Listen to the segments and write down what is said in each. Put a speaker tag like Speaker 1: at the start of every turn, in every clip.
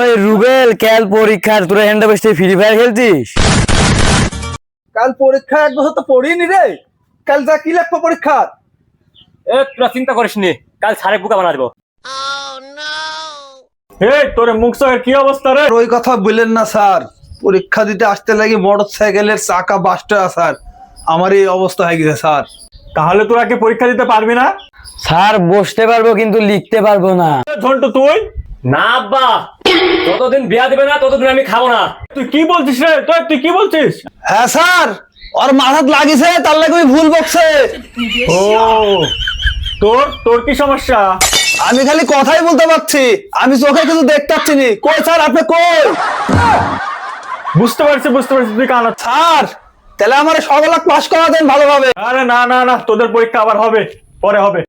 Speaker 1: আরে রুবেল, কাল পরীক্ষার তোরা হ্যান্ডা বসে ফ্রি ফায়ার খেলছিস?
Speaker 2: কাল পরীক্ষা এক বছর তো পড়িনি রে। কাল যা কি লাগবে পরীক্ষা?
Speaker 3: তোরা চিন্তা করিস নি, কাল সারে বুকা বানা দেবো। এই তোর মুখ চোখের কি অবস্থা রে?
Speaker 2: ওই কথা বললেন না স্যার, পরীক্ষা দিতে আসতে লাগি মোটর সাইকেলের চাকা বাস্ট স্যার, আমার এই অবস্থা হয়ে গেছে স্যার।
Speaker 3: তাহলে তোরা কি পরীক্ষা দিতে পারবি না?
Speaker 1: স্যার বসতে পারবো কিন্তু লিখতে পারবো না।
Speaker 3: ঝন্টু তুই না আব্বা, যতদিন বিয়া দেবে না ততদিন আমি খাবো না। তুই কি বলছিস রে? তুই কি বলছিস?
Speaker 2: হ্যাঁ স্যার, ওর মাথাত লাগিছে, তার লাগে ওই ভুল বকছে।
Speaker 3: ও তোর কি সমস্যা?
Speaker 2: আমি খালি কথাই বলতে পারছি, আমি চোখে কিছু দেখতে পাচ্ছি নি। কই স্যার, আপনি কই?
Speaker 3: বুঝতে পারছি তুই কানা।
Speaker 2: স্যার তাহলে আমার সকল পাস করা দেন ভালোভাবে।
Speaker 3: আরে না তোদের পরীক্ষা আবার হবে, পরে হবে।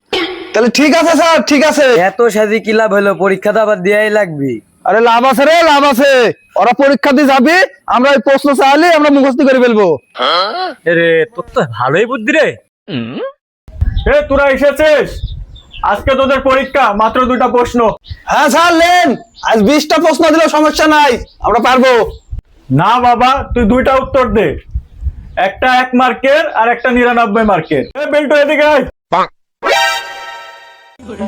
Speaker 2: তাহলে ঠিক আছে স্যার, ঠিক আছে।
Speaker 1: এত সাজি কি লাভ হলো? পরীক্ষা তো আবার দেয়াই লাগবে।
Speaker 2: আরে লাভ আছে রে, লাভ আছে। ওরা পরীক্ষা দিয়ে যাবে, আমরা ওই প্রশ্ন চাইলে আমরা মুখস্থ করে ফেলবো।
Speaker 3: রে তোর তো ভালোই বুদ্ধি রে। তোরা এসেছিস, আজকে তোদের পরীক্ষা, মাত্র 2টা প্রশ্ন।
Speaker 2: হ্যাঁ স্যার নেন, আজ 20টা প্রশ্ন দিলেও সমস্যা নাই, আমরা পারবো।
Speaker 3: না বাবা, তুই 2টা উত্তর দে, একটা 1 মার্কের আর একটা 99 মার্কের। বেল্টো এদিকে আয়।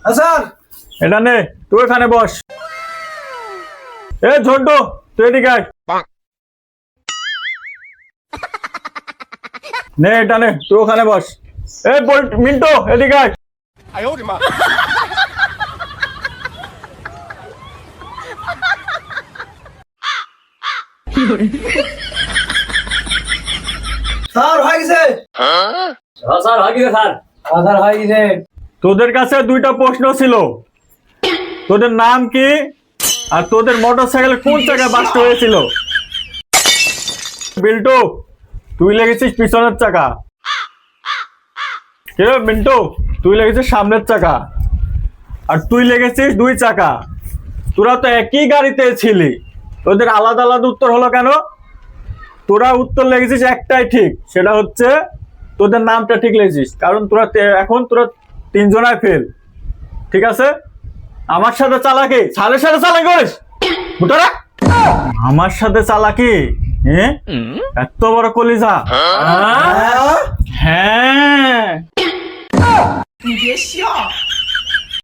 Speaker 2: হ্যাঁ স্যার।
Speaker 3: এটা নে, তুই এখানে বস। ঝন্টু তুই এদিকে আয়। নে এটা নে, তুই ওখানে বস। মিন্টু এদিকে আয়।
Speaker 2: স্যার হয়ে গেছে।
Speaker 3: স্যার হয়ে গেছে। তোদের কাছে 2টা প্রশ্ন ছিল, তোদের নাম কি আর তোদের মোটরসাইকেল কোন জায়গায় বাস্ট হয়েছিল? বিল্টু তুই লেগেছিস পিছনের চাকা, কে মিন্টু তুই লেগেছিস সামনের চাকা, আর তুই লেগেছিস 2 চাকা। তোরা তো একই গাড়িতে ছিলি, তোদের আলাদা আলাদা উত্তর হলো কেন? তোরা উত্তর লেগেছিস একটাই ঠিক, সেটা হচ্ছে তোদের নামটা ঠিক লেগেছিস, কারণ তোরা 3 জনায় ফেল। ঠিক আছে? আমার সাথে চালাকি, ছালের সাথে চালাকি করিস? আমার সাথে চালাকি? এত বড় কলিজা? হ্যাঁ